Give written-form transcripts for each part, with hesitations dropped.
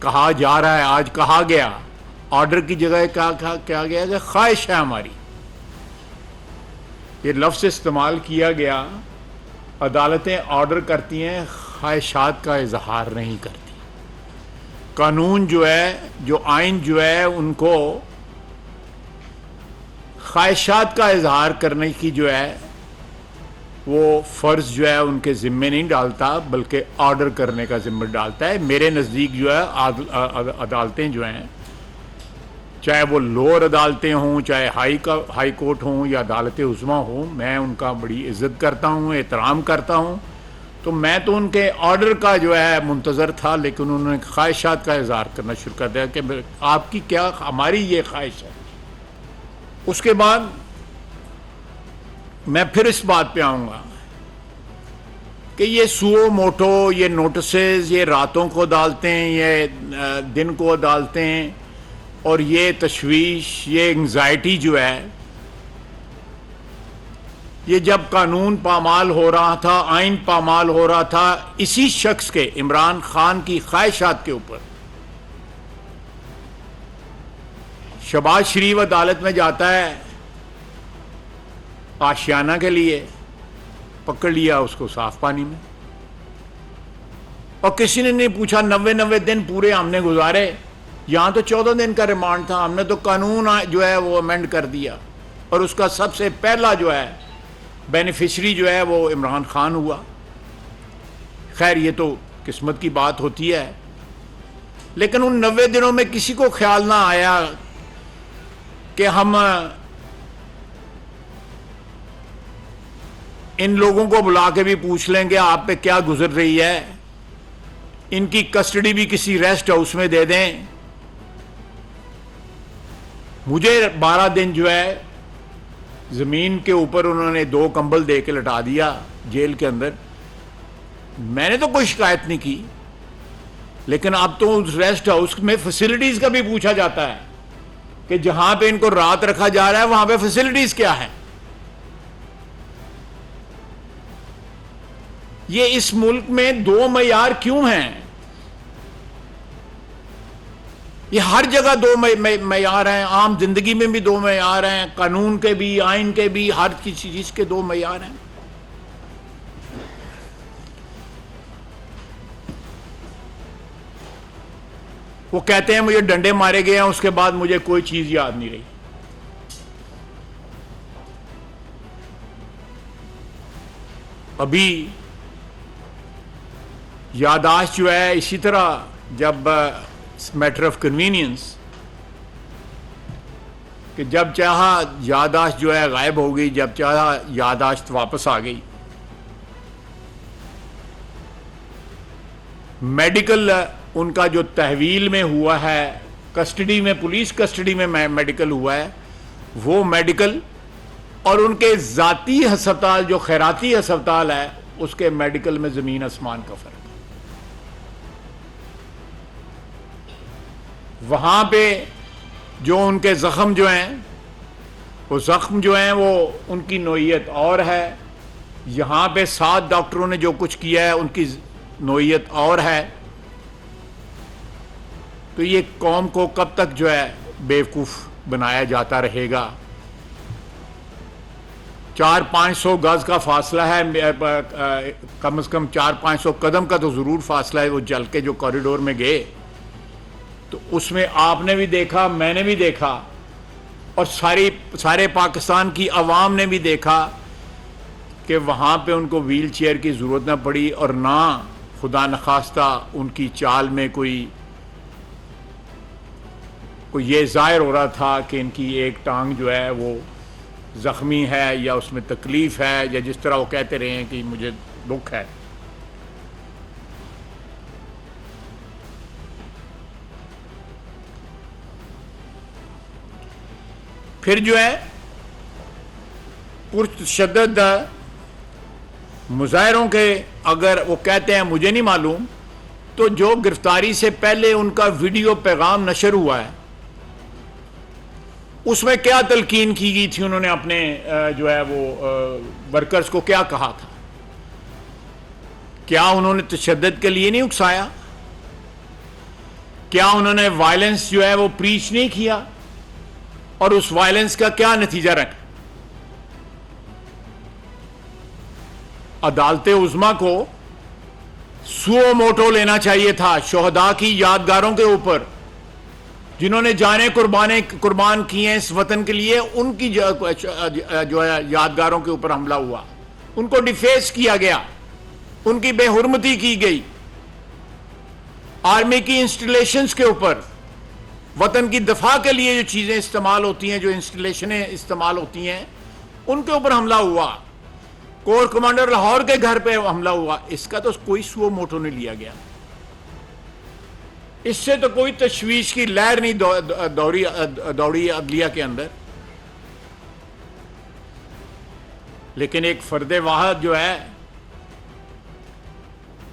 کہا جا رہا ہے، آج کہا گیا، آرڈر کی جگہ کیا گیا کہ خواہش ہے ہماری. یہ لفظ استعمال کیا گیا. عدالتیں آرڈر کرتی ہیں، خواہشات کا اظہار نہیں کرتی. قانون جو ہے، جو آئین جو ہے، ان کو خواہشات کا اظہار کرنے کی جو ہے وہ فرض جو ہے ان کے ذمے نہیں ڈالتا، بلکہ آرڈر کرنے کا ذمہ ڈالتا ہے. میرے نزدیک جو ہے عدالتیں جو ہیں، چاہے وہ لوور عدالتیں ہوں، چاہے ہائی کورٹ ہوں یا عدالت عظمیٰ ہوں، میں ان کا بڑی عزت کرتا ہوں، احترام کرتا ہوں. تو میں تو ان کے آرڈر کا جو ہے منتظر تھا، لیکن انہوں نے خواہشات کا اظہار کرنا شروع کر دیا کہ آپ کی کیا، ہماری یہ خواہش ہے. اس کے بعد میں پھر اس بات پہ آؤں گا کہ یہ سو موٹو، یہ نوٹسز، یہ راتوں کو ڈالتے ہیں، یہ دن کو ڈالتے ہیں، اور یہ تشویش، یہ انگزائٹی جو ہے، یہ جب قانون پامال ہو رہا تھا، آئین پامال ہو رہا تھا، اسی شخص کے، عمران خان کی خواہشات کے اوپر شہباز شریف عدالت میں جاتا ہے آشیانہ کے لیے، پکڑ لیا اس کو صاف پانی میں، اور کسی نے نہیں پوچھا. 90 دن پورے ہم نے گزارے، یہاں تو 14 دن کا ریمانڈ تھا، ہم نے تو قانون جو ہے وہ امینڈ کر دیا، اور اس کا سب سے پہلا جو ہے بینیفیشری جو ہے وہ عمران خان ہوا. خیر یہ تو قسمت کی بات ہوتی ہے، لیکن ان 90 دنوں میں کسی کو خیال نہ آیا کہ ہم ان لوگوں کو بلا کے بھی پوچھ لیں گے آپ پہ کیا گزر رہی ہے، ان کی کسٹڈی بھی کسی ریسٹ ہاؤس میں دے دیں. مجھے 12 دن جو ہے زمین کے اوپر انہوں نے 2 کمبل دے کے لٹا دیا جیل کے اندر. میں نے تو کوئی شکایت نہیں کی، لیکن اب تو اس ریسٹ ہاؤس میں فیسلٹیز کا بھی پوچھا جاتا ہے کہ جہاں پہ ان کو رات رکھا جا رہا ہے وہاں پہ فیسلٹیز کیا ہے. یہ اس ملک میں 2 معیار کیوں ہیں؟ یہ ہر جگہ 2 معیار ہیں، عام زندگی میں بھی 2 معیار ہیں، قانون کے بھی، آئین کے بھی، ہر کسی چیز کے 2 معیار ہیں. وہ کہتے ہیں مجھے ڈنڈے مارے گئے ہیں، اس کے بعد مجھے کوئی چیز یاد نہیں رہی. ابھی یادداشت جو ہے اسی طرح، جب میٹر آف کنوینئنس، کہ جب چاہا یادداشت جو ہے غائب ہو گئی، جب چاہا یادداشت واپس آ گئی. میڈیکل ان کا جو تحویل میں ہوا ہے، کسٹڈی میں، پولیس کسٹڈی میں میڈیکل ہوا ہے، وہ میڈیکل اور ان کے ذاتی ہسپتال جو خیراتی ہسپتال ہے اس کے میڈیکل میں زمین آسمان کا فرق. وہاں پہ جو ان کے زخم جو ہیں، وہ زخم جو ہیں وہ ان کی نوعیت اور ہے. یہاں پہ 7 ڈاکٹروں نے جو کچھ کیا ہے ان کی نوعیت اور ہے. تو یہ قوم کو کب تک جو ہے بیوقوف بنایا جاتا رہے گا؟ 400-500 گز کا فاصلہ ہے، کم از کم 400-500 قدم کا تو ضرور فاصلہ ہے. وہ جل کے جو کوریڈور میں گئے تو اس میں آپ نے بھی دیکھا، میں نے بھی دیکھا، اور سارے پاکستان کی عوام نے بھی دیکھا کہ وہاں پہ ان کو ویل چیئر کی ضرورت نہ پڑی، اور نہ خدا نخواستہ ان کی چال میں کوئی یہ ظاہر ہو رہا تھا کہ ان کی ایک ٹانگ جو ہے وہ زخمی ہے یا اس میں تکلیف ہے، یا جس طرح وہ کہتے رہے ہیں کہ مجھے دکھ ہے. پھر جو ہے پرتشدد مظاہروں کے، اگر وہ کہتے ہیں مجھے نہیں معلوم، تو جو گرفتاری سے پہلے ان کا ویڈیو پیغام نشر ہوا ہے اس میں کیا تلقین کی گئی تھی؟ انہوں نے اپنے جو ہے وہ ورکرز کو کیا کہا تھا؟ کیا انہوں نے تشدد کے لیے نہیں اکسایا؟ کیا انہوں نے وائلنس جو ہے وہ پریچ نہیں کیا؟ اور اس وائلنس کا کیا نتیجہ رکھا؟ عدالت عظمیٰ کو سو موٹو لینا چاہیے تھا شہداء کی یادگاروں کے اوپر، جنہوں نے جانیں قربان کی ہیں اس وطن کے لیے، ان کی جو ہے یادگاروں کے اوپر حملہ ہوا، ان کو ڈیفیس کیا گیا، ان کی بے حرمتی کی گئی، آرمی کی انسٹالیشنز کے اوپر، وطن کی دفاع کے لیے جو چیزیں استعمال ہوتی ہیں، جو انسٹالیشنیں استعمال ہوتی ہیں، ان کے اوپر حملہ ہوا، کور کمانڈر لاہور کے گھر پہ حملہ ہوا۔ اس کا تو کوئی سو موٹو نہیں لیا گیا، اس سے تو کوئی تشویش کی لہر نہیں دوڑی عدلیہ کے اندر۔ لیکن ایک فرد واحد جو ہے،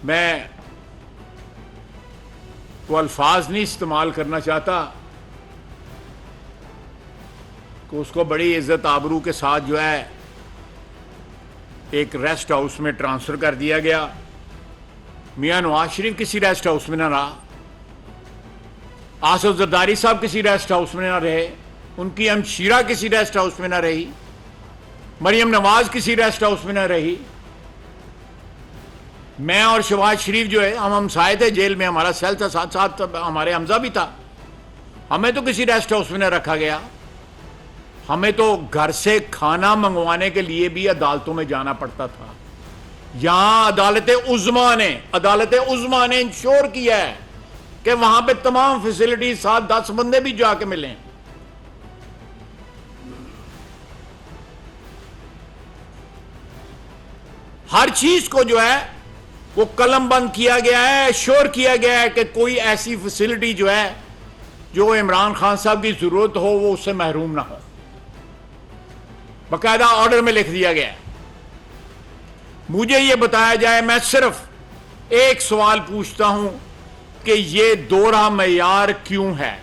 میں وہ الفاظ نہیں استعمال کرنا چاہتا کہ اس کو بڑی عزت آبرو کے ساتھ جو ہے ایک ریسٹ ہاؤس میں ٹرانسفر کر دیا گیا۔ میاں نواز شریف کسی ریسٹ ہاؤس میں نہ رہا، آصف زرداری صاحب کسی ریسٹ ہاؤس میں نہ رہے، ان کی ہمشیرہ کسی ریسٹ ہاؤس میں نہ رہی، مریم نواز کسی ریسٹ ہاؤس میں نہ رہی۔ میں اور شہباز شریف جو ہے ہم ہمسائے تھے، جیل میں ہمارا سیل تھا، ساتھ ساتھ ہمارے حمزہ بھی تھا، ہمیں تو کسی ریسٹ ہاؤس میں نہ رکھا گیا۔ ہمیں تو گھر سے کھانا منگوانے کے لیے بھی عدالتوں میں جانا پڑتا تھا۔ یہاں عدالت عظمیٰ نے انشور کیا ہے کہ وہاں پہ تمام فیسلٹی، 7-10 بندے بھی جا کے ملیں۔ ہر چیز کو جو ہے وہ قلم بند کیا گیا ہے، شور کیا گیا ہے کہ کوئی ایسی فیسلٹی جو ہے جو عمران خان صاحب کی ضرورت ہو وہ اس سے محروم نہ ہو، باقاعدہ آرڈر میں لکھ دیا گیا ہے۔ مجھے یہ بتایا جائے، میں صرف ایک سوال پوچھتا ہوں کہ یہ دوہرا معیار کیوں ہے؟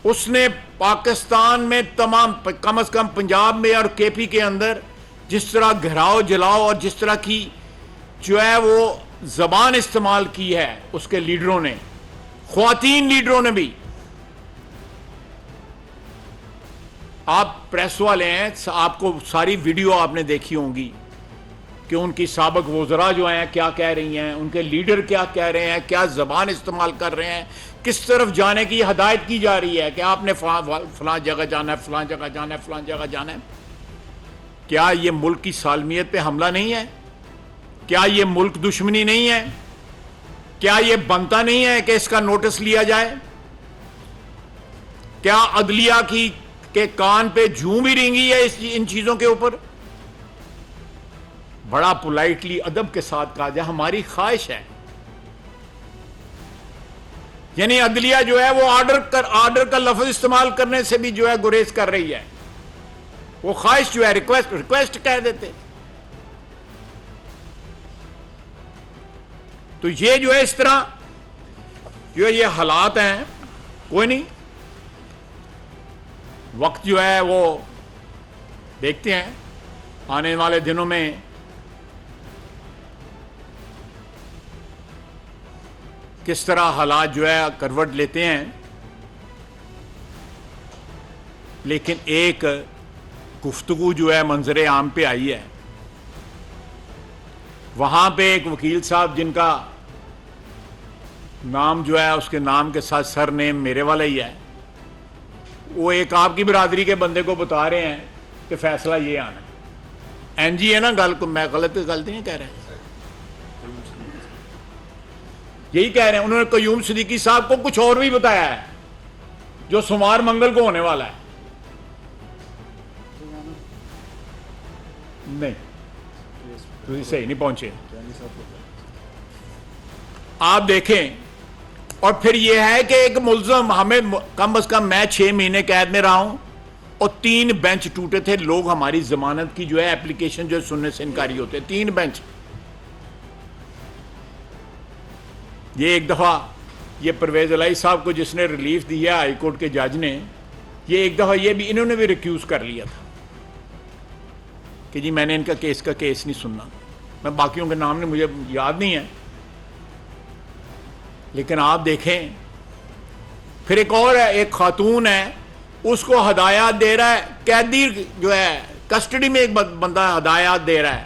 اس نے پاکستان میں تمام، کم از کم پنجاب میں اور کے پی کے اندر جس طرح گھراؤ جلاؤ اور جس طرح کی جو ہے وہ زبان استعمال کی ہے اس کے لیڈروں نے، خواتین لیڈروں نے بھی۔ آپ پریس والے ہیں، آپ کو ساری ویڈیو آپ نے دیکھی ہوں گی کہ ان کی سابق وزراء جو ہیں کیا کہہ رہی ہیں، ان کے لیڈر کیا کہہ رہے ہیں، کیا زبان استعمال کر رہے ہیں، کس طرف جانے کی ہدایت کی جا رہی ہے کہ آپ نے فلاں جگہ جانا ہے، فلاں جگہ جانا ہے، فلاں جگہ جانا ہے۔ کیا یہ ملک کی سالمیت پہ حملہ نہیں ہے؟ کیا یہ ملک دشمنی نہیں ہے؟ کیا یہ بنتا نہیں ہے کہ اس کا نوٹس لیا جائے؟ کیا عدلیہ کے کان پہ جوں بھی رینگی ہے ان چیزوں کے اوپر؟ بڑا پولائٹلی ادب کے ساتھ کہا جائے، ہماری خواہش ہے، یعنی عدلیہ جو ہے وہ آرڈر کا لفظ استعمال کرنے سے بھی جو ہے گریز کر رہی ہے، وہ خواہش جو ہے ریکویسٹ کہہ دیتے۔ تو یہ جو ہے اس طرح جو یہ حالات ہیں، کوئی نہیں، وقت جو ہے وہ دیکھتے ہیں آنے والے دنوں میں کس طرح حالات جو ہے کروٹ لیتے ہیں۔ لیکن ایک گفتگو جو ہے منظر عام پہ آئی ہے، وہاں پہ ایک وکیل صاحب جن کا نام جو ہے اس کے نام کے ساتھ سر نیم میرے والا ہی ہے، وہ ایک آپ کی برادری کے بندے کو بتا رہے ہیں کہ فیصلہ یہ آنا ہے۔ این جی ہے نا، گل کو میں غلطی نہیں کہہ رہے، یہی کہہ رہے ہیں۔ انہوں نے قیوم صدیقی صاحب کو کچھ اور بھی بتایا ہے جو سوموار منگل کو ہونے والا ہے۔ نہیں تو صحیح نہیں پہنچے، آپ دیکھیں۔ اور پھر یہ ہے کہ ایک ملزم، ہمیں کم از کم، میں 6 مہینے قید میں رہا ہوں اور 3 بینچ ٹوٹے تھے، لوگ ہماری ضمانت کی جو ہے اپلیکیشن جو سننے سے انکاری ہوتے، 3 بینچ۔ یہ ایک دفعہ یہ پرویز الہی صاحب کو جس نے ریلیف دی ہے ہائی کورٹ کے جج نے، یہ ایک دفعہ یہ بھی انہوں نے بھی ریکیوز کر لیا تھا کہ جی میں نے ان کا کیس نہیں سننا۔ میں باقیوں کے نام نے مجھے یاد نہیں ہے، لیکن آپ دیکھیں پھر ایک اور ہے، ایک خاتون ہے، اس کو ہدایات دے رہا ہے قیدی جو ہے کسٹڈی میں، ایک بندہ ہدایات دے رہا ہے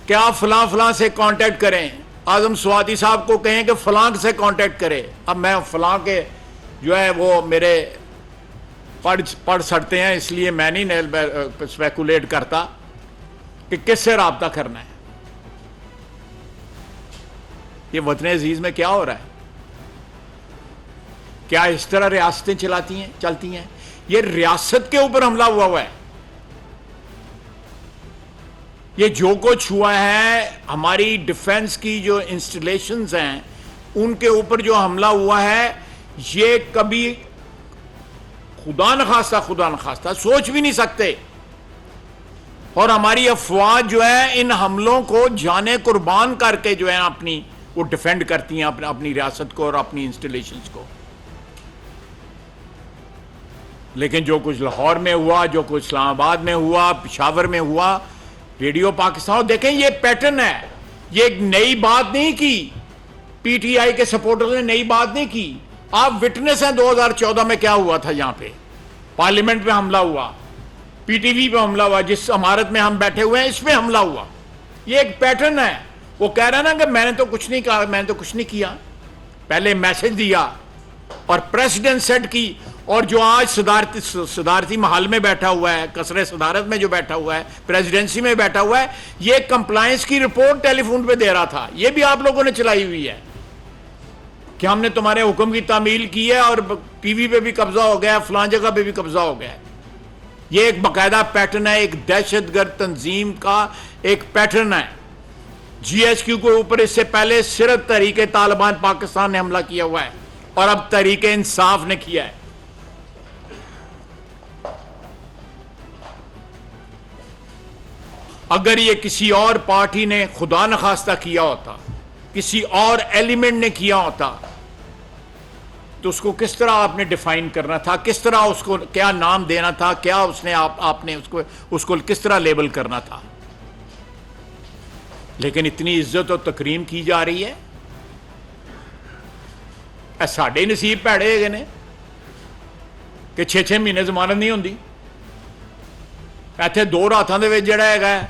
کہ آپ فلاں فلاں سے کانٹیکٹ کریں، اعظم سواتی صاحب کو کہیں کہ فلاں سے کانٹیکٹ کرے. اب میں فلاں کے جو ہے وہ میرے پڑھ سکتے ہیں، اس لیے میں نہیں اسپیکولیٹ کرتا کہ کس سے رابطہ کرنا ہے. یہ وطن عزیز میں کیا ہو رہا ہے؟ کیا اس طرح ریاستیں چلتی ہیں؟ یہ ریاست کے اوپر حملہ ہوا ہے. یہ جو کچھ ہوا ہے، ہماری ڈیفنس کی جو انسٹالیشنز ہیں ان کے اوپر جو حملہ ہوا ہے، یہ کبھی خدا نخواستہ سوچ بھی نہیں سکتے. اور ہماری افواج جو ہے ان حملوں کو جانے قربان کر کے جو ہے اپنی وہ ڈیفینڈ کرتی ہیں اپنی ریاست کو اور اپنی انسٹالیشنز کو. لیکن جو کچھ لاہور میں ہوا، جو کچھ اسلام آباد میں ہوا، پشاور میں ہوا، ریڈیو پاکستان، دیکھیں یہ پیٹرن ہے. یہ ایک نئی بات نہیں کی، پی ٹی آئی کے سپورٹر نے نئی بات نہیں کی. آپ وٹنس ہیں 2014 میں کیا ہوا تھا، یہاں پہ پارلیمنٹ میں حملہ ہوا، پی ٹی وی پہ حملہ ہوا، جس عمارت میں ہم بیٹھے ہوئے ہیں اس پہ حملہ ہوا. یہ ایک پیٹرن ہے. وہ کہہ رہا ہے نا کہ میں نے تو کچھ نہیں کہا، میں نے تو کچھ نہیں کیا. پہلے میسج دیا اور پریسیڈنٹ سیٹ کی، اور جو آج صدارتی محل میں بیٹھا ہوا ہے، قصر صدارت میں جو بیٹھا ہوا ہے، پریزیڈنسی میں بیٹھا ہوا ہے، یہ کمپلائنس کی رپورٹ ٹیلی فون پہ دے رہا تھا. یہ بھی آپ لوگوں نے چلائی ہوئی ہے کہ ہم نے تمہارے حکم کی تعمیل کی ہے اور ٹی وی پہ بھی قبضہ ہو گیا ہے، فلاں جگہ پہ بھی قبضہ ہو گیا ہے. یہ ایک باقاعدہ پیٹرن ہے، ایک دہشت گرد تنظیم کا ایک پیٹرن ہے. جی ایس کیو کے اوپر اس سے پہلے صرف تحریک طالبان پاکستان نے حملہ کیا ہوا ہے اور اب تحریک انصاف نے کیا ہے. اگر یہ کسی اور پارٹی نے خدا نخواستہ کیا ہوتا، کسی اور ایلیمنٹ نے کیا ہوتا، تو اس کو کس طرح آپ نے ڈیفائن کرنا تھا، کس طرح اس کو کیا نام دینا تھا، کیا اس نے آپ نے اس کو کس طرح لیبل کرنا تھا. لیکن اتنی عزت اور تکریم کی جا رہی ہے. ساڈے نصیب پیڑے گئے نے کہ 6 مہینے ضمانت نہیں ہوندی. ایتھے 2 راتاں دے وچ جڑا ہے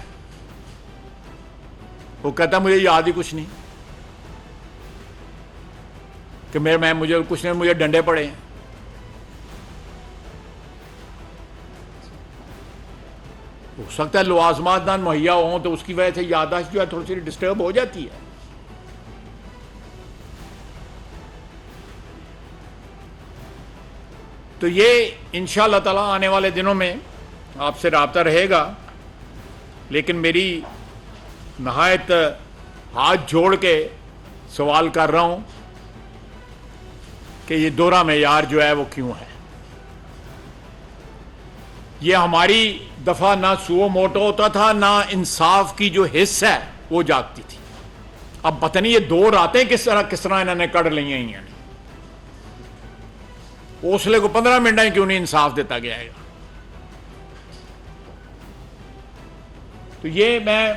وہ کہتا مجھے یاد ہی کچھ نہیں کہ مجھے کچھ نہیں، مجھے ڈنڈے پڑے ہیں. ہو سکتا ہے لوازمات نہ مہیا ہوں تو اس کی وجہ سے یادداشت جو ہے تھوڑی سی ڈسٹرب ہو جاتی ہے. تو یہ انشاءاللہ تعالیٰ آنے والے دنوں میں آپ سے رابطہ رہے گا. لیکن میری نہایت ہاتھ جوڑ کے سوال کر رہا ہوں کہ یہ دوہرا معیار جو ہے وہ کیوں ہے. یہ ہماری دفعہ نہ سو موٹو ہوتا تھا، نہ انصاف کی جو حص ہے وہ جاگتی تھی. اب پتہ نہیں یہ 2 راتیں کس طرح انہوں نے کڑ لئی ہیں. حوصلے کو 15 منٹ کیوں نہیں انصاف دیتا گیا ہے. تو یہ میں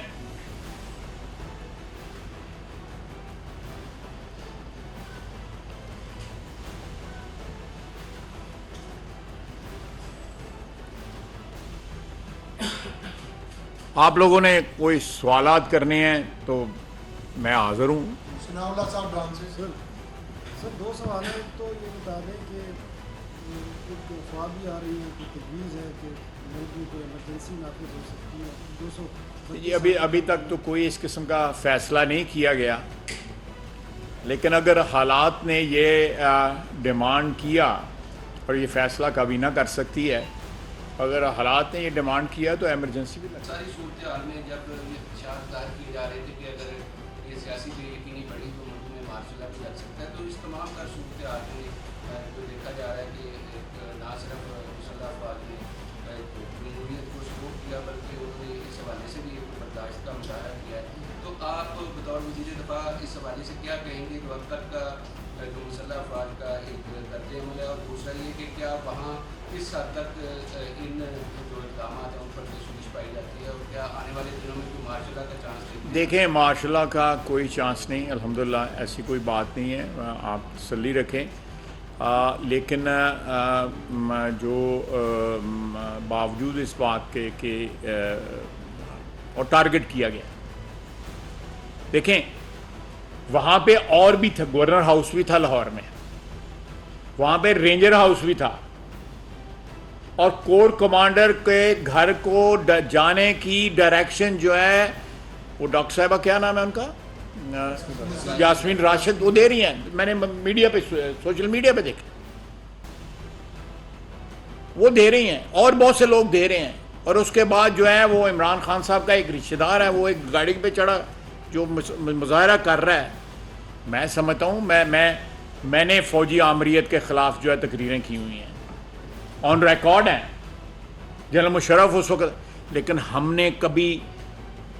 آپ لوگوں نے کوئی سوالات کرنے ہیں تو میں حاضر ہوں. ثناء اللہ صاحب بران سے. سر 2 سوال ہیں. تو یہ بتا دیں کہ ایک افواہ بھی آ رہی ہے کہ تجویز ہے کہ ملک میں کوئی ایمرجنسی نافذ ہو سکتی ہے 200. جی ابھی تک تو کوئی اس قسم کا فیصلہ نہیں کیا گیا، لیکن اگر حالات نے یہ ڈیمانڈ کیا، اور یہ فیصلہ کبھی نہ کر سکتی ہے، اگر حالات نے یہ ڈیمانڈ کیا تو ایمرجنسی بھی لگتا ہے. ساری صورتحال میں جب یہ خدشات ظاہر کیے جا رہے تھے کہ اگر یہ سیاسی بے یقینی بڑھی تو ملک میں مارشل لا بھی لگ سکتا ہے، تو اس تمام کا صورتحال میں جو دیکھا جا رہا ہے کہ نہ صرف مسلح افواج نے جمہوریت کو سپورٹ کیا بلکہ انہوں نے اس حوالے سے بھی ایک برداشت کا مظاہرہ کیا ہے. تو آپ بطور وزیر دفاع اس حوالے سے کیا کہیں گے کہ اب تک کا جو مسلح افواج کا ایک طرز عمل ہے، اور دوسرا یہ کہ کیا وہاں کس حد تک ان جو اقدامات ہیں ان پر تشویش پائی جاتی ہے، اور کیا آنے والے دنوں میں کوئی مارشل لا کا چانس دیتے ہیں؟ دیکھیں مارشاء اللہ کا کوئی چانس نہیں، الحمدللہ ایسی کوئی بات نہیں ہے، آپ تسلی رکھیں، لیکن جو باوجود اس بات کے کہ اور ٹارگٹ کیا گیا، دیکھیں وہاں پہ اور بھی تھا، گورنر ہاؤس بھی تھا لاہور میں، وہاں پہ رینجر ہاؤس بھی تھا، اور کور کمانڈر کے گھر کو جانے کی ڈائریکشن جو ہے وہ ڈاکٹر صاحبہ کیا نام ہے ان کا، یاسمین راشد، وہ دے رہی ہیں، میں نے میڈیا پہ سوشل میڈیا پہ دیکھا، وہ دے رہی ہیں اور بہت سے لوگ دے رہے ہیں، اور اس کے بعد جو ہے وہ عمران خان صاحب کا ایک رشتہ دار ہے، وہ ایک گاڑی پہ چڑھا جو مظاہرہ کر رہا ہے، میں سمجھتا ہوں میں نے فوجی آمریت کے خلاف جو ہے تقریریں کی ہوئی ہیں، آن ریکارڈ ہیں، جنرل مشرف اس وقت، لیکن ہم نے کبھی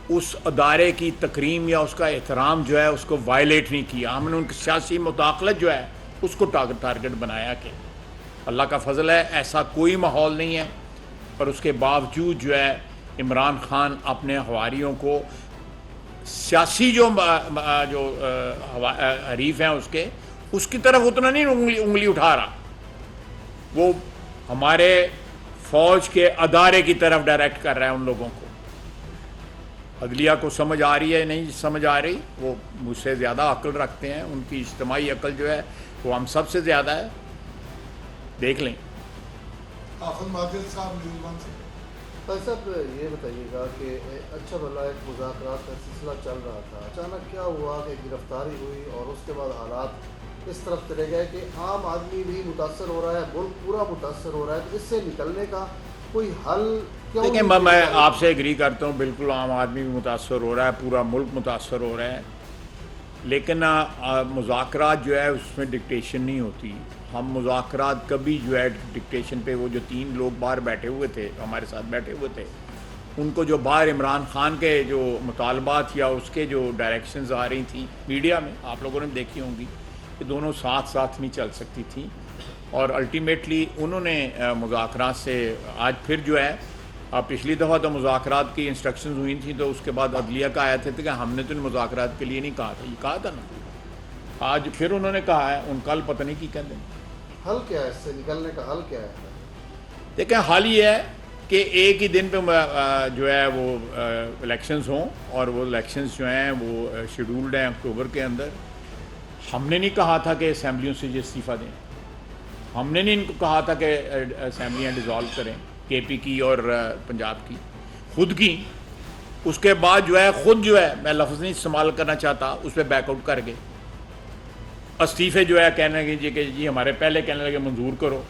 اس ادارے کی تکریم یا اس کا احترام جو ہے اس کو وائلیٹ نہیں کیا، ہم نے ان کی سیاسی مداخلت جو ہے اس کو ٹارگٹ بنایا کہ اللہ کا فضل ہے ایسا کوئی ماحول نہیں ہے، اور اس کے باوجود جو ہے عمران خان اپنے حواریوں کو سیاسی جو حریف ہیں اس کی طرف اتنا نہیں انگلی اٹھا رہا، وہ ہمارے فوج کے ادارے کی طرف ڈائریکٹ کر رہا ہے ان لوگوں کو۔ عدلیہ کو سمجھ آ رہی ہے نہیں سمجھ آ رہی، وہ مجھ سے زیادہ عقل رکھتے ہیں، ان کی اجتماعی عقل جو ہے وہ ہم سب سے زیادہ ہے، دیکھ لیں۔ آفت ماجد صاحب نیوز ون سے۔ بھائی صاحب یہ بتائیے گا کہ اچھا بھلا ایک مذاکرات کا سلسلہ چل رہا تھا، اچانک کیا ہوا کہ گرفتاری ہوئی اور اس کے بعد حالات اس طرف چلے گئے کہ عام آدمی بھی متاثر ہو رہا ہے، ملک پورا متاثر ہو رہا ہے، تو اس سے نکلنے کا کوئی حل کیوں دیکھیں نہیں؟ میں آپ سے ایگری کرتا ہوں، بالکل عام آدمی بھی متاثر ہو رہا ہے، پورا ملک متاثر ہو رہا ہے، لیکن مذاکرات جو ہے اس میں ڈکٹیشن نہیں ہوتی، ہم مذاکرات کبھی جو ہے ڈکٹیشن پہ، وہ جو 3 لوگ باہر بیٹھے ہوئے تھے ہمارے ساتھ بیٹھے ہوئے تھے، ان کو جو باہر عمران خان کے جو مطالبات یا اس کے جو ڈائریکشنز آ رہی تھیں میڈیا میں، آپ لوگوں نے دیکھی ہوں گی کہ دونوں ساتھ نہیں چل سکتی تھیں، اور الٹیمیٹلی انہوں نے مذاکرات سے آج پھر جو ہے پچھلی دفعہ تو مذاکرات کی انسٹرکشنز ہوئی تھیں، تو اس کے بعد عدلیہ کا آیا تھے کہ ہم نے تو ان مذاکرات کے لیے نہیں کہا تھا، یہ کہا تھا نا، آج پھر انہوں نے کہا ہے، ان کل پتہ نہیں کی کہتے ہیں۔ حل کیا ہے، اس سے نکلنے کا حل کیا ہے؟ دیکھیں حال یہ ہے کہ ایک ہی دن پہ جو ہے وہ الیکشنز ہوں، اور وہ الیکشنز جو ہیں وہ شیڈولڈ ہیں اکتوبر کے اندر۔ ہم نے نہیں کہا تھا کہ اسمبلیوں سے یہ استعفیٰ دیں، ہم نے نہیں ان کو کہا تھا کہ اسمبلیاں ڈیزالو کریں، کے پی کی اور پنجاب کی، خود کی، اس کے بعد جو ہے خود جو ہے، میں لفظ نہیں استعمال کرنا چاہتا، اس پہ بیک آؤٹ کر گئے، استعفے جو ہے کہنے لگے کہ جی ہمارے پہلے کہنے لگے منظور کرو،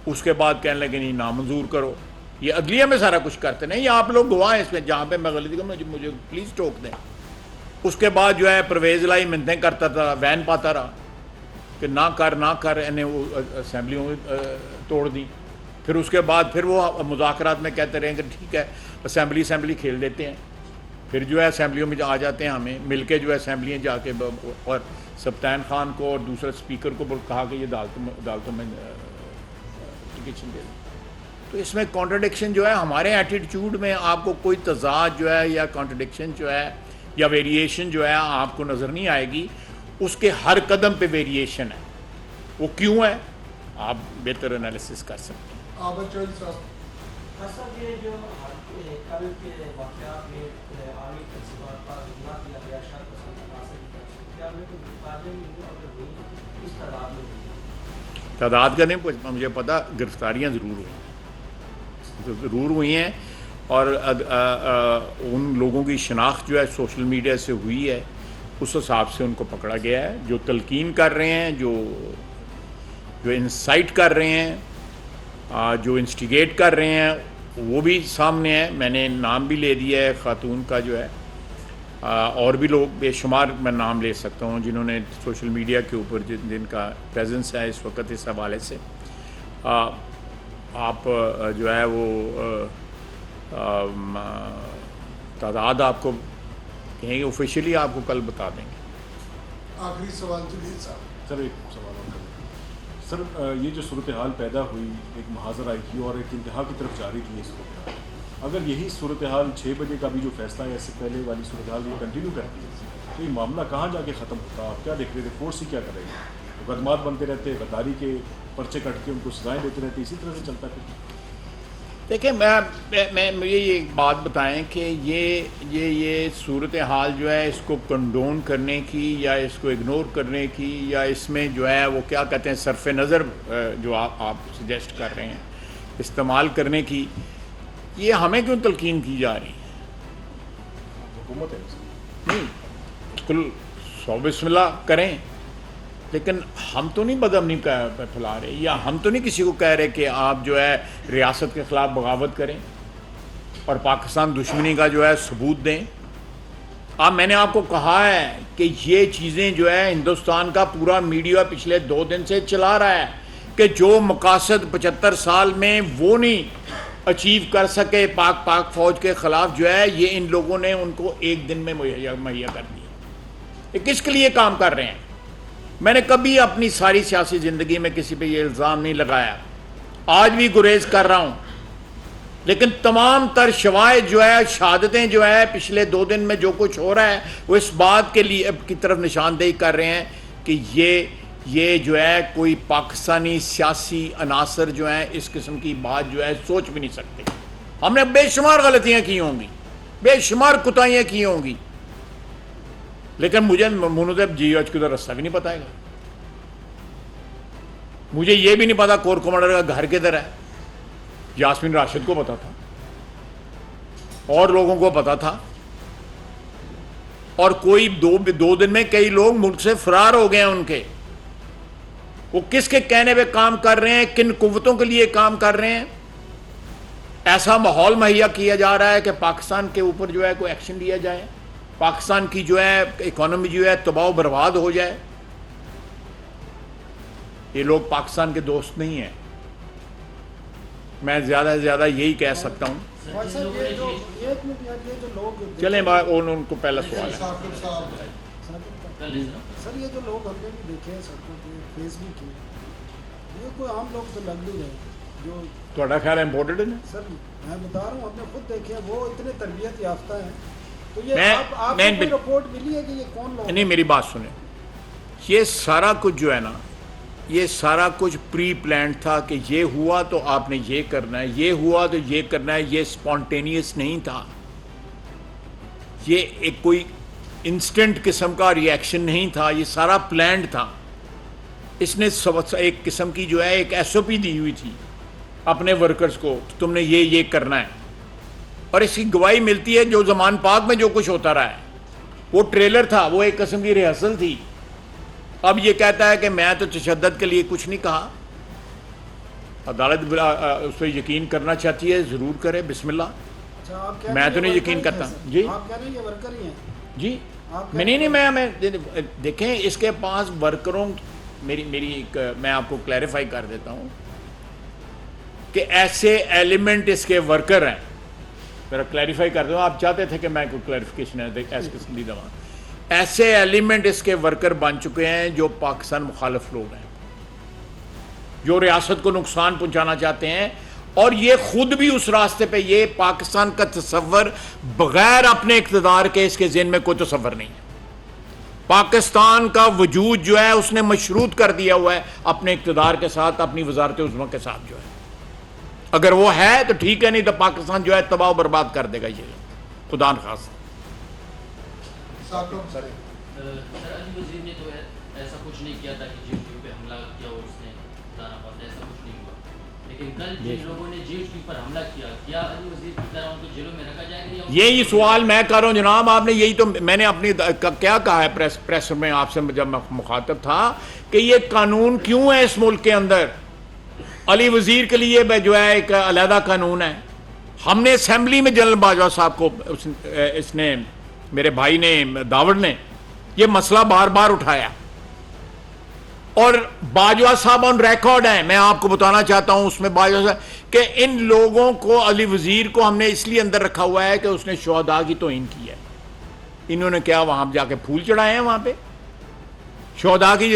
اس کے بعد کہنے لگے نہیں نامنظور کرو، یہ عدلیہ میں سارا کچھ کرتے نہیں، آپ لوگ گواہ ہیں اس میں، جہاں پہ میں غلطی کروں مجھے پلیز ٹوک دیں۔ اس کے بعد جو ہے پرویز لائی منتیں کرتا تھا، وین پاتا رہا کہ نہ کر انہیں وہ اسمبلیوں توڑ دی، پھر اس کے بعد پھر وہ مذاکرات میں کہتے رہے کہ ٹھیک ہے اسمبلی کھیل دیتے ہیں، پھر جو ہے اسمبلیوں میں آ جاتے ہیں، ہمیں مل کے جو ہے اسمبلیاں جا کے، اور سبطین خان کو اور دوسرے اسپیکر کو کہا کہ یہ عدالتوں میں اپلیکیشن دے دیں۔ تو اس میں کانٹرڈکشن جو ہے ہمارے ایٹیٹیوڈ میں آپ کو کوئی تضاد جو ہے یا کانٹرڈکشن جو ہے یا ویریشن جو ہے آپ کو نظر نہیں آئے گی، اس کے ہر قدم پہ ویریشن ہے، وہ کیوں ہے آپ بہتر انالیسس کر سکتے ہیں۔ عابد چوہدری صاحب۔ صاحب یہ جو کل کے واقعات میں عوامی تنصیبات پر حملہ کیا گیا شرط پسند عناصر کی طرف سے، کیا ہمیں کوئی گرفتاریاں ملی اور اگر ہوئی اس تعداد میں ہوئی؟ تعداد کا نہیں مجھے پتہ، گرفتاریاں ضرور ہوئی ہیں، اور ان لوگوں کی شناخت جو ہے سوشل میڈیا سے ہوئی ہے، اس حساب سے ان کو پکڑا گیا ہے، جو تلقین کر رہے ہیں، جو انسائٹ کر رہے ہیں، جو انسٹیگیٹ کر رہے ہیں، وہ بھی سامنے ہے، میں نے نام بھی لے دیا ہے خاتون کا جو ہے، اور بھی لوگ بے شمار میں نام لے سکتا ہوں جنہوں نے سوشل میڈیا کے اوپر جن کا پریزنس ہے اس وقت اس حوالے سے، آپ جو ہے وہ تعداد آپ کو کہیں گے آفیشیلی آپ کو کل بتا دیں گے۔ آخری سوال جلیل صاحب۔ سر ایک سوال اور سر، یہ جو صورتحال پیدا ہوئی، ایک محاذر آئی تھی اور ایک انتہا کی طرف جاری تھی اس صورتحال، اگر یہی صورتحال 6 بجے کا بھی جو فیصلہ ہے اس سے پہلے والی صورتحال یہ کنٹینیو کرتی ہے تو یہ معاملہ کہاں جا کے ختم ہوتا؟ آپ کیا دیکھ رہے تھے؟ فورس ہی کیا کر رہے ہیں؟ مقدمات بنتے رہتے، غداری کے پرچے کٹ کے ان کو سزائیں دیتے رہتے، اسی طرح سے چلتا پھر. دیکھیں مجھے یہ ایک بات بتائیں کہ یہ صورتحال جو ہے اس کو کنڈون کرنے کی یا اس کو اگنور کرنے کی یا اس میں جو ہے وہ کیا کہتے ہیں صرف نظر جو آپ سجیسٹ کر رہے ہیں استعمال کرنے کی، یہ ہمیں کیوں تلقین کی جا رہی ہے؟ حکومت ہے اس کی. نہیں بالکل سو بسم اللہ کریں، لیکن ہم تو نہیں بدامنی پھیلا رہے یا ہم تو نہیں کسی کو کہہ رہے کہ آپ جو ہے ریاست کے خلاف بغاوت کریں اور پاکستان دشمنی کا جو ہے ثبوت دیں. میں نے آپ کو کہا ہے کہ یہ چیزیں جو ہے ہندوستان کا پورا میڈیا پچھلے 2 دن سے چلا رہا ہے کہ جو مقاصد 75 سال میں وہ نہیں اچیو کر سکے پاک فوج کے خلاف جو ہے یہ ان لوگوں نے ان کو ایک دن میں مہیا کر دیا. یہ کس کے لیے کام کر رہے ہیں؟ میں نے کبھی اپنی ساری سیاسی زندگی میں کسی پہ یہ الزام نہیں لگایا، آج بھی گریز کر رہا ہوں، لیکن تمام تر شواہد جو ہے شہادتیں جو ہے پچھلے 2 دن میں جو کچھ ہو رہا ہے وہ اس بات کے لیے کی طرف نشاندہی کر رہے ہیں کہ یہ جو ہے کوئی پاکستانی سیاسی عناصر جو ہیں اس قسم کی بات جو ہے سوچ بھی نہیں سکتے. ہم نے بے شمار غلطیاں کی ہوں گی، بے شمار کوتاہیاں کی ہوں گی، لیکن مجھے منوذب جی ایچ کا راستہ بھی نہیں پتا ہے. مجھے یہ بھی نہیں پتا کور کمانڈر کا گھر کدھر ہے. یاسمین راشد کو پتا تھا اور لوگوں کو پتا تھا، اور کوئی 2 دن میں کئی لوگ ملک سے فرار ہو گئے ہیں. ان کے وہ کس کے کہنے پہ کام کر رہے ہیں، کن قوتوں کے لیے کام کر رہے ہیں؟ ایسا ماحول مہیا کیا جا رہا ہے کہ پاکستان کے اوپر جو ہے کوئی ایکشن لیا جائے، پاکستان کی جو ہے اکانومی جو ہے تباہ و برباد ہو جائے. یہ لوگ پاکستان کے دوست نہیں ہیں. میں زیادہ سے زیادہ یہی کہہ سکتا ہوں. بھائی صاحب یہ جو لوگ چلیں ان کو پہلا سوال ہے. ثاقب صاحب سر یہ جو لوگ ہم نے بھی دیکھے ہیں سڑکوں پہ فیس بھی کیے، یہ کوئی عام لوگ تو لگ نہیں رہے جو تھوڑا خیال امپورٹنٹ ہے. سر میں بتا رہا ہوں ہم نے خود دیکھے ہیں، وہ اتنے تربیت یافتہ ہیں. تو یہ میں آپ کو کوئی رپورٹ ملی ہے کہ یہ کون لوگ؟ نہیں میری بات سنیں، یہ سارا کچھ جو ہے نا یہ سارا کچھ پری پلانڈ تھا کہ یہ ہوا تو آپ نے یہ کرنا ہے، یہ ہوا تو یہ کرنا ہے. یہ سپونٹینیس نہیں تھا، یہ ایک کوئی انسٹنٹ قسم کا ری ایکشن نہیں تھا، یہ سارا پلانڈ تھا. اس نے ایک قسم کی جو ہے ایک ایس او پی دی ہوئی تھی اپنے ورکرز کو، تم نے یہ کرنا ہے. اور اس کی گواہی ملتی ہے جو زمان پاک میں جو کچھ ہوتا رہا ہے. وہ ٹریلر تھا، وہ ایک قسم کی ریہرسل تھی. اب یہ کہتا ہے کہ میں تو تشدد کے لیے کچھ نہیں کہا. عدالت اس پہ یقین کرنا چاہتی ہے، ضرور کرے، بسم اللہ. اچھا، آپ کہہ رہے میں ہیں تو نہیں یہ یقین ورکر ہی کرتا. ہیں سر؟ جی آپ کہہ رہے ہیں یہ ورکر ہی ہیں؟ جی آپ میں نہیں میں دیکھیں اس کے پاس ورکروں میں آپ کو کلیریفائی کر دیتا ہوں کہ ایسے ایلیمنٹ اس کے ورکر ہیں. میرا کلیریفائی کر دوں، آپ چاہتے تھے کہ میں کوئی کلیریفیکیشن ایسے قسم کی دوا. ایسے ایلیمنٹ اس کے ورکر بن چکے ہیں جو پاکستان مخالف لوگ ہیں، جو ریاست کو نقصان پہنچانا چاہتے ہیں. اور یہ خود بھی اس راستے پہ، یہ پاکستان کا تصور بغیر اپنے اقتدار کے اس کے ذہن میں کوئی تصور نہیں ہے. پاکستان کا وجود جو ہے اس نے مشروط کر دیا ہوا ہے اپنے اقتدار کے ساتھ، اپنی وزارت عظمیٰ کے ساتھ جو ہے. اگر وہ ہے تو ٹھیک ہے، نہیں تو پاکستان جو ہے تباہ و برباد کر دے گا. یہ خدا نخواستہ. ثاقب سر علی وزیر نے تو ایسا کچھ نہیں کیا تھا کہ جے ایچ کیو پہ حملہ کیا اور اس نے جانا پڑتا، ایسا کچھ نہیں ہوا. لیکن کل جن لوگوں نے جے ایچ کیو پر حملہ کیا علی وزیر کی طرح ان کو جیلوں میں رکھا جائے گا؟ یہی سوال میں کر رہا ہوں جناب. آپ نے یہی تو میں نے اپنی کیا کہا ہے پریس میں آپ سے جب میں مخاطب تھا کہ یہ قانون کیوں ہے اس ملک کے اندر. علی وزیر کے لیے جو ہے ایک علیحدہ قانون ہے. ہم نے اسمبلی میں جنرل باجوہ صاحب کو اس نے میرے بھائی نے داوڑ نے یہ مسئلہ بار بار اٹھایا، اور باجوہ صاحب آن ریکارڈ ہیں. میں آپ کو بتانا چاہتا ہوں اس میں باجوہ صاحب کہ ان لوگوں کو، علی وزیر کو ہم نے اس لیے اندر رکھا ہوا ہے کہ اس نے شہداء کی توہین کی ہے. انہوں نے کیا وہاں جا کے پھول چڑھائے ہیں وہاں پہ شہداء کی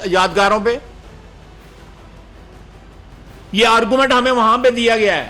یادگاروں پہ. یہ آرگومنٹ ہمیں وہاں پہ دیا گیا ہے.